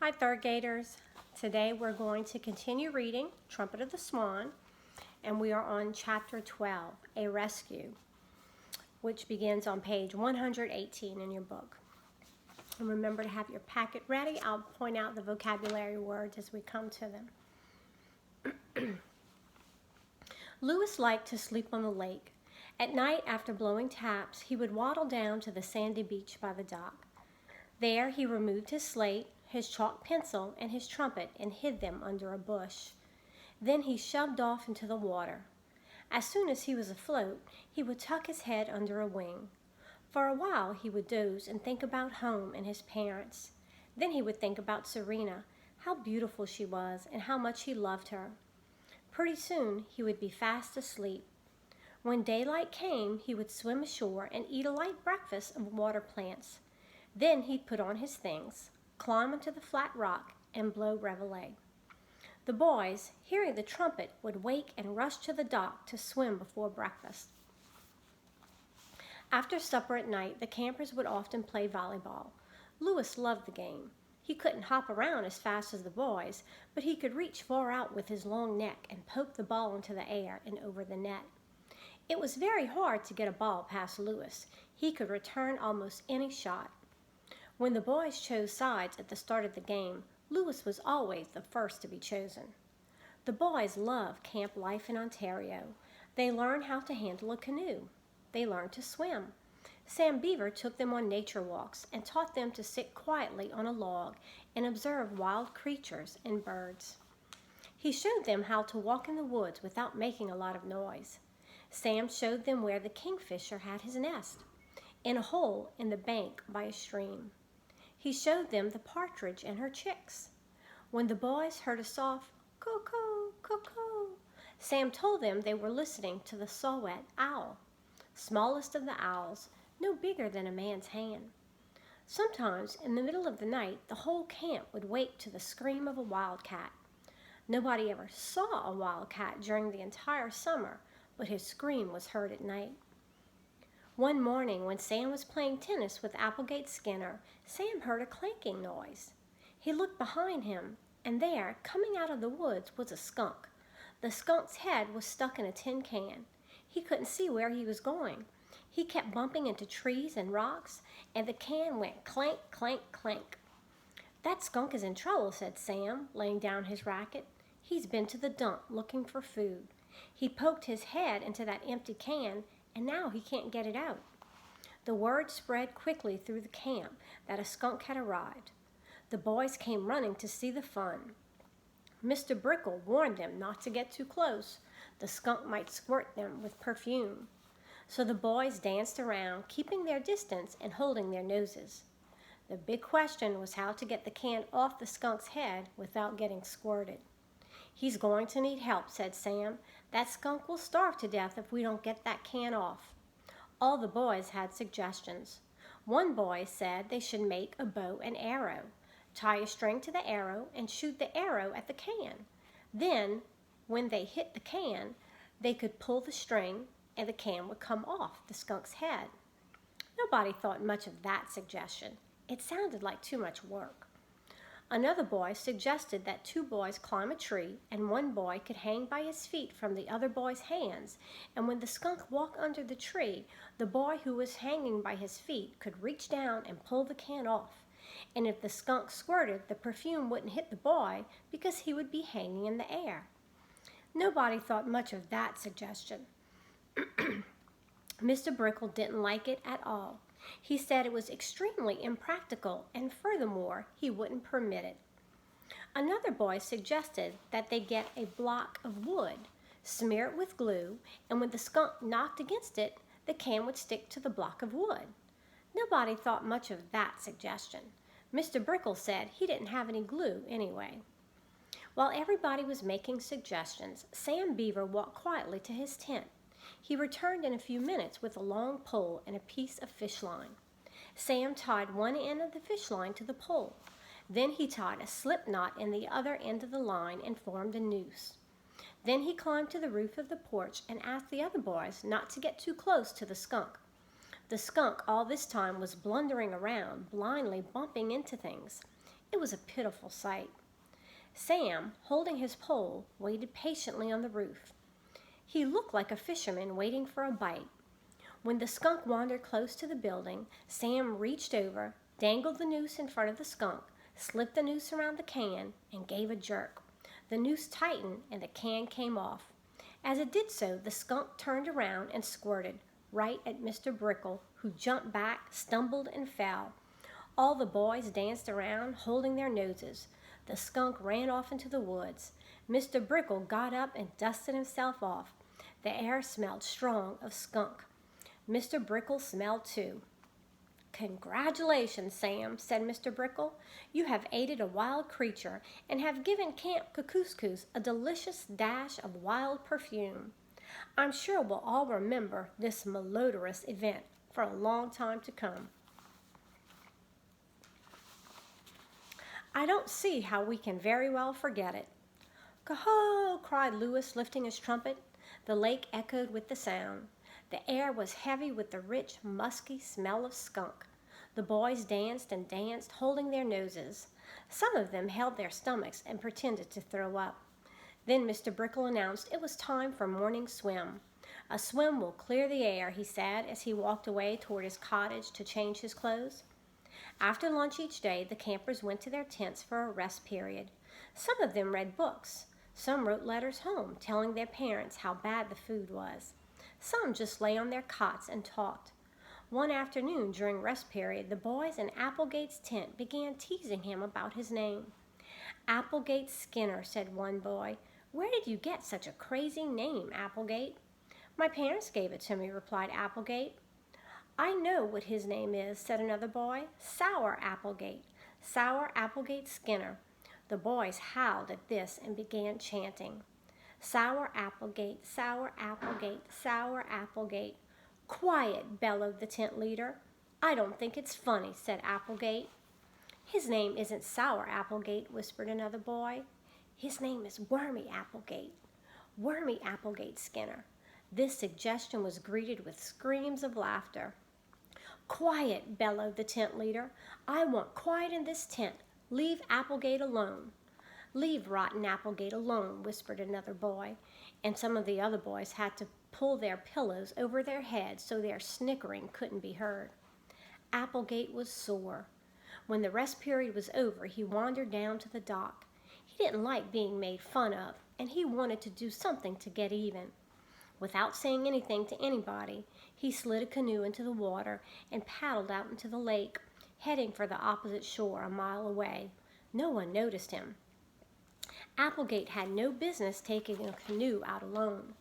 Hi, third graders. Today we're going to continue reading Trumpet of the Swan, and we are on chapter 12, A Rescue, which begins on page 118 in your book. And remember to have your packet ready. I'll point out the vocabulary words as we come to them. Lewis liked to sleep on the lake. At night, after blowing taps, he would waddle down to the sandy beach by the dock. There he removed his slate, his chalk pencil, and his trumpet and hid them under a bush. Then he shoved off into the water. As soon as he was afloat, he would tuck his head under a wing. For a while he would doze and think about home and his parents. Then he would think about Serena, how beautiful she was and how much he loved her. Pretty soon he would be fast asleep. When daylight came, he would swim ashore and eat a light breakfast of water plants. Then he'd put on his things, climb onto the flat rock, and blow reveille. The boys, hearing the trumpet, would wake and rush to the dock to swim before breakfast. After supper at night, the campers would often play volleyball. Lewis loved the game. He couldn't hop around as fast as the boys, but he could reach far out with his long neck and poke the ball into the air and over the net. It was very hard to get a ball past Lewis. He could return almost any shot. When the boys chose sides at the start of the game, Lewis was always the first to be chosen. The boys loved camp life in Ontario. They learned how to handle a canoe. They learned to swim. Sam Beaver took them on nature walks and taught them to sit quietly on a log and observe wild creatures and birds. He showed them how to walk in the woods without making a lot of noise. Sam showed them where the kingfisher had his nest, in a hole in the bank by a stream. He showed them the partridge and her chicks. When the boys heard a soft "co-co, co-co," Sam told them they were listening to the saw-whet owl, smallest of the owls, no bigger than a man's hand. Sometimes, in the middle of the night, the whole camp would wake to the scream of a wildcat. Nobody ever saw a wildcat during the entire summer, but his scream was heard at night. One morning, when Sam was playing tennis with Applegate Skinner, Sam heard a clanking noise. He looked behind him, and there, coming out of the woods, was a skunk. The skunk's head was stuck in a tin can. He couldn't see where he was going. He kept bumping into trees and rocks, and the can went clank, clank, clank. "That skunk is in trouble," said Sam, laying down his racket. "He's been to the dump looking for food. He poked his head into that empty can, and now he can't get it out." The word spread quickly through the camp that a skunk had arrived. The boys came running to see the fun. Mr. Brickle warned them not to get too close. The skunk might squirt them with perfume. So the boys danced around, keeping their distance and holding their noses. The big question was how to get the can off the skunk's head without getting squirted. "He's going to need help," said Sam. "That skunk will starve to death if we don't get that can off." All the boys had suggestions. One boy said they should make a bow and arrow, tie a string to the arrow, and shoot the arrow at the can. Then, when they hit the can, they could pull the string and the can would come off the skunk's head. Nobody thought much of that suggestion. It sounded like too much work. Another boy suggested that two boys climb a tree and one boy could hang by his feet from the other boy's hands, and when the skunk walked under the tree, the boy who was hanging by his feet could reach down and pull the can off. And if the skunk squirted, the perfume wouldn't hit the boy because he would be hanging in the air. Nobody thought much of that suggestion. Mr. Brickle didn't like it at all. He said it was extremely impractical, and furthermore, he wouldn't permit it. Another boy suggested that they get a block of wood, smear it with glue, and when the skunk knocked against it, the can would stick to the block of wood. Nobody thought much of that suggestion. Mr. Brickle said he didn't have any glue anyway. While everybody was making suggestions, Sam Beaver walked quietly to his tent. He returned in a few minutes with a long pole and a piece of fish line. Sam tied one end of the fish line to the pole. Then he tied a slip knot in the other end of the line and formed a noose. Then he climbed to the roof of the porch and asked the other boys not to get too close to the skunk. The skunk all this time was blundering around, blindly bumping into things. It was a pitiful sight. Sam, holding his pole, waited patiently on the roof. He looked like a fisherman waiting for a bite. When the skunk wandered close to the building, Sam reached over, dangled the noose in front of the skunk, slipped the noose around the can, and gave a jerk. The noose tightened and the can came off. As it did so, the skunk turned around and squirted right at Mr. Brickle, who jumped back, stumbled, and fell. All the boys danced around, holding their noses. The skunk ran off into the woods. Mr. Brickle got up and dusted himself off. The air smelled strong of skunk. Mr. Brickle smelled too. "Congratulations, Sam," said Mr. Brickle. "You have aided a wild creature and have given Camp Kookooskoos a delicious dash of wild perfume. I'm sure we'll all remember this malodorous event for a long time to come." "I don't see how we can very well forget it." "Coho!" cried Louis, lifting his trumpet. The lake echoed with the sound. The air was heavy with the rich, musky smell of skunk. The boys danced and danced, holding their noses. Some of them held their stomachs and pretended to throw up. Then Mr. Brickle announced it was time for morning swim. "A swim will clear the air," he said as he walked away toward his cottage to change his clothes. After lunch each day, the campers went to their tents for a rest period. Some of them read books. Some wrote letters home, telling their parents how bad the food was. Some just lay on their cots and talked. One afternoon during rest period, the boys in Applegate's tent began teasing him about his name. "Applegate Skinner," said one boy. "Where did you get such a crazy name, Applegate?" "My parents gave it to me," replied Applegate. "I know what his name is," said another boy. "Sour Applegate. Sour Applegate Skinner." The boys howled at this and began chanting. "Sour Applegate, Sour Applegate, Sour Applegate." "Quiet," bellowed the tent leader. "I don't think it's funny," said Applegate. "His name isn't Sour Applegate," whispered another boy. "His name is Wormy Applegate. Wormy Applegate Skinner." This suggestion was greeted with screams of laughter. "Quiet," bellowed the tent leader. "I want quiet in this tent. Leave Applegate alone." "Leave rotten Applegate alone," whispered another boy, and some of the other boys had to pull their pillows over their heads so their snickering couldn't be heard. Applegate was sore. When the rest period was over, he wandered down to the dock. He didn't like being made fun of, and he wanted to do something to get even. Without saying anything to anybody, he slid a canoe into the water and paddled out into the lake, heading for the opposite shore a mile away. No one noticed him. Applegate had no business taking a canoe out alone.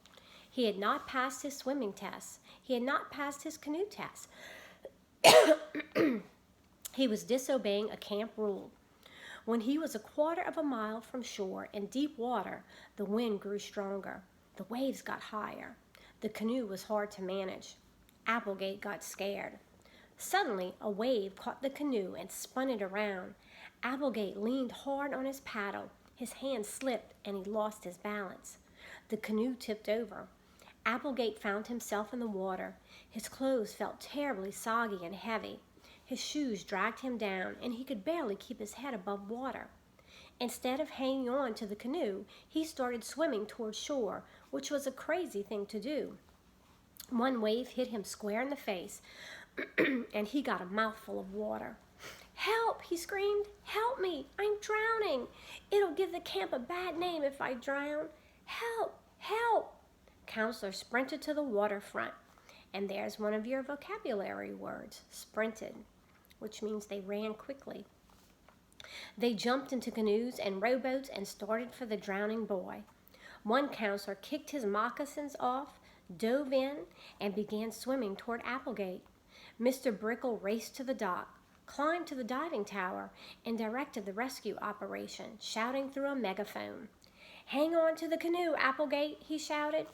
He had not passed his swimming test. He had not passed his canoe test. He was disobeying a camp rule. When he was a quarter of a mile from shore in deep water, the wind grew stronger. The waves got higher. The canoe was hard to manage. Applegate got scared. Suddenly, a wave caught the canoe and spun it around. Applegate leaned hard on his paddle. His hand slipped and he lost his balance. The canoe tipped over. Applegate found himself in the water. His clothes felt terribly soggy and heavy. His shoes dragged him down, and he could barely keep his head above water. Instead of hanging on to the canoe, he started swimming toward shore, which was a crazy thing to do. One wave hit him square in the face, and he got a mouthful of water. "Help!" he screamed. "Help me! I'm drowning! It'll give the camp a bad name if I drown. Help! Help!" Counselor sprinted to the waterfront. And there's one of your vocabulary words, sprinted, which means they ran quickly. They jumped into canoes and rowboats and started for the drowning boy. One counselor kicked his moccasins off, dove in, and began swimming toward Applegate. Mr. Brickle raced to the dock, climbed to the diving tower, and directed the rescue operation, shouting through a megaphone. "Hang on to the canoe, Applegate," he shouted.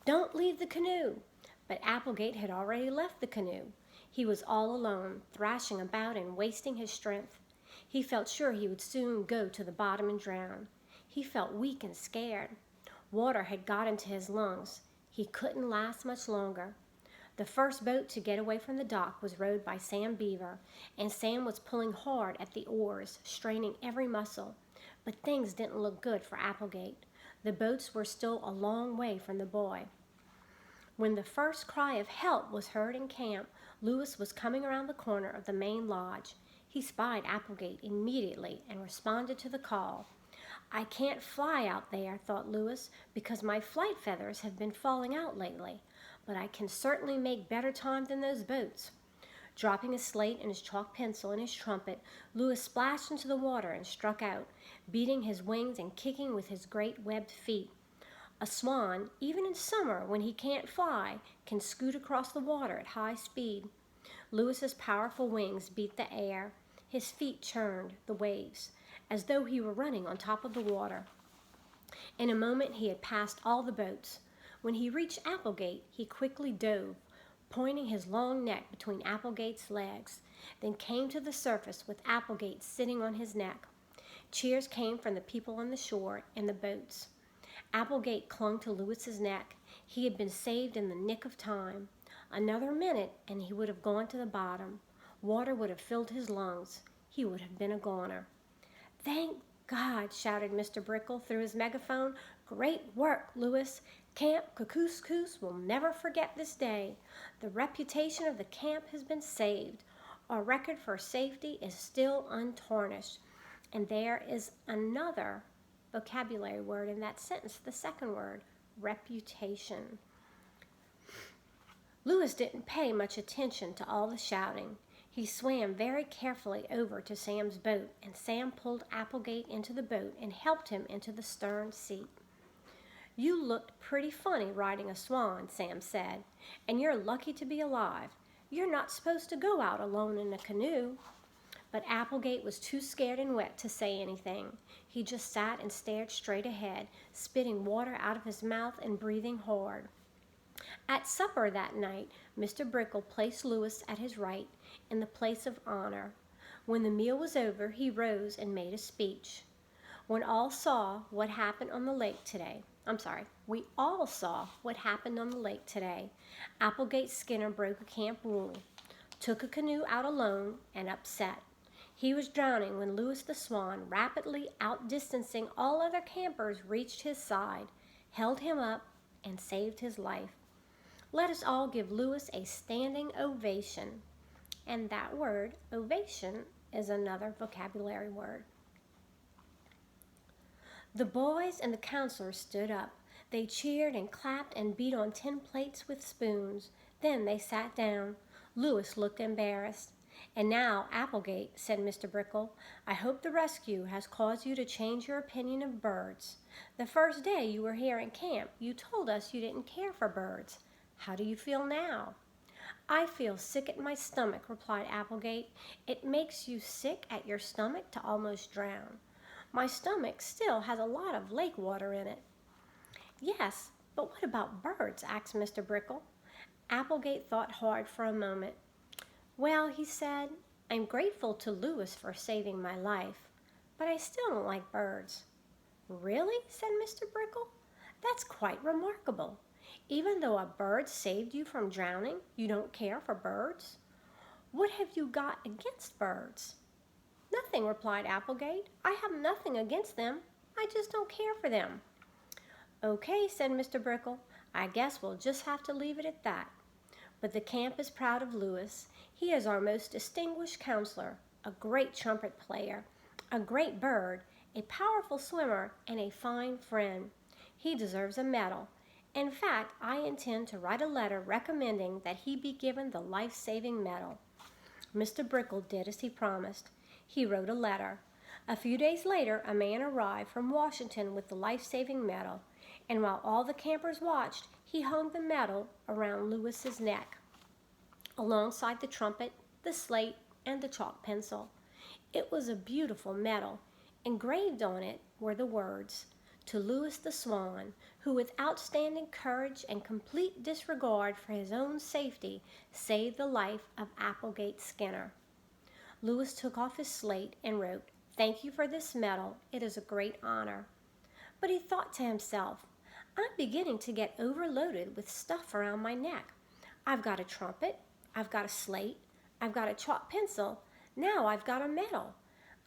"Don't leave the canoe." But Applegate had already left the canoe. He was all alone, thrashing about and wasting his strength. He felt sure he would soon go to the bottom and drown. He felt weak and scared. Water had got into his lungs. He couldn't last much longer. The first boat to get away from the dock was rowed by Sam Beaver, and Sam was pulling hard at the oars, straining every muscle. But things didn't look good for Applegate. The boats were still a long way from the boy. When the first cry of help was heard in camp, Lewis was coming around the corner of the main lodge. He spied Applegate immediately and responded to the call. "I can't fly out there," thought Lewis, "because my flight feathers have been falling out lately. But I can certainly make better time than those boats." Dropping his slate and his chalk pencil and his trumpet, Lewis splashed into the water and struck out, beating his wings and kicking with his great webbed feet. A swan, even in summer when he can't fly, can scoot across the water at high speed. Lewis's powerful wings beat the air. His feet churned the waves, as though he were running on top of the water. In a moment he had passed all the boats. When he reached Applegate, he quickly dove, pointing his long neck between Applegate's legs, then came to the surface with Applegate sitting on his neck. Cheers came from the people on the shore and the boats. Applegate clung to Lewis's neck. He had been saved in the nick of time. Another minute and he would have gone to the bottom. Water would have filled his lungs. He would have been a goner. "Thank God," shouted Mr. Brickle through his megaphone. "Great work, Lewis. Camp Kookooskoos will never forget this day. The reputation of the camp has been saved. Our record for safety is still untarnished." And there is another vocabulary word in that sentence, the second word, reputation. Lewis didn't pay much attention to all the shouting. He swam very carefully over to Sam's boat, and Sam pulled Applegate into the boat and helped him into the stern seat. "You looked pretty funny riding a swan," Sam said, "and you're lucky to be alive. You're not supposed to go out alone in a canoe." But Applegate was too scared and wet to say anything. He just sat and stared straight ahead, spitting water out of his mouth and breathing hard. At supper that night, Mr. Brickle placed Lewis at his right in the place of honor. When the meal was over, he rose and made a speech. We all saw what happened on the lake today. Applegate Skinner broke a camp rule, took a canoe out alone, and upset. He was drowning when Lewis the Swan, rapidly outdistancing all other campers, reached his side, held him up, and saved his life. Let us all give Lewis a standing ovation. And that word, ovation, is another vocabulary word. The boys and the counselors stood up. They cheered and clapped and beat on tin plates with spoons. Then they sat down. Lewis looked embarrassed. "And now, Applegate," said Mr. Brickle, "I hope the rescue has caused you to change your opinion of birds. The first day you were here in camp, you told us you didn't care for birds. How do you feel now?" "I feel sick at my stomach," replied Applegate. "It makes you sick at your stomach to almost drown." "My stomach still has a lot of lake water in it." "Yes, but what about birds?" asked Mr. Brickle. Applegate thought hard for a moment. "Well," he said, "I'm grateful to Lewis for saving my life, but I still don't like birds." "Really?" said Mr. Brickle. "That's quite remarkable. Even though a bird saved you from drowning, you don't care for birds? What have you got against birds?" "Nothing," replied Applegate. "I have nothing against them. I just don't care for them." "Okay," said Mr. Brickle. "I guess we'll just have to leave it at that. But the camp is proud of Lewis. He is our most distinguished counselor, a great trumpet player, a great bird, a powerful swimmer, and a fine friend. He deserves a medal. In fact, I intend to write a letter recommending that he be given the life-saving medal." Mr. Brickle did as he promised. He wrote a letter. A few days later, a man arrived from Washington with the life-saving medal, and while all the campers watched, he hung the medal around Lewis's neck, alongside the trumpet, the slate, and the chalk pencil. It was a beautiful medal. Engraved on it were the words, "To Lewis the Swan, who with outstanding courage and complete disregard for his own safety saved the life of Applegate Skinner." Lewis took off his slate and wrote, "Thank you for this medal. It is a great honor." But he thought to himself, "I'm beginning to get overloaded with stuff around my neck. I've got a trumpet, I've got a slate, I've got a chalk pencil, now I've got a medal.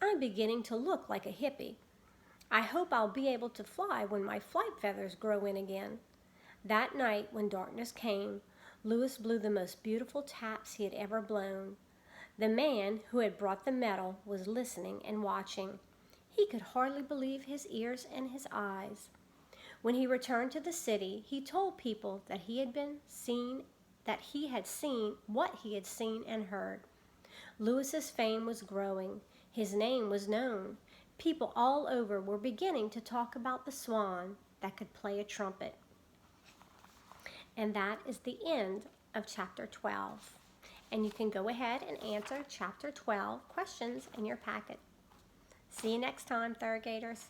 I'm beginning to look like a hippie. I hope I'll be able to fly when my flight feathers grow in again." That night, when darkness came, Louis blew the most beautiful taps he had ever blown. The man who had brought the medal was listening and watching. He could hardly believe his ears and his eyes. When he returned to the city, he told people that he had seen what he had seen and heard. Louis's fame was growing. His name was known. People all over were beginning to talk about the swan that could play a trumpet. And that is the end of chapter 12. And you can go ahead and answer chapter 12 questions in your packet. See you next time, Thorogators.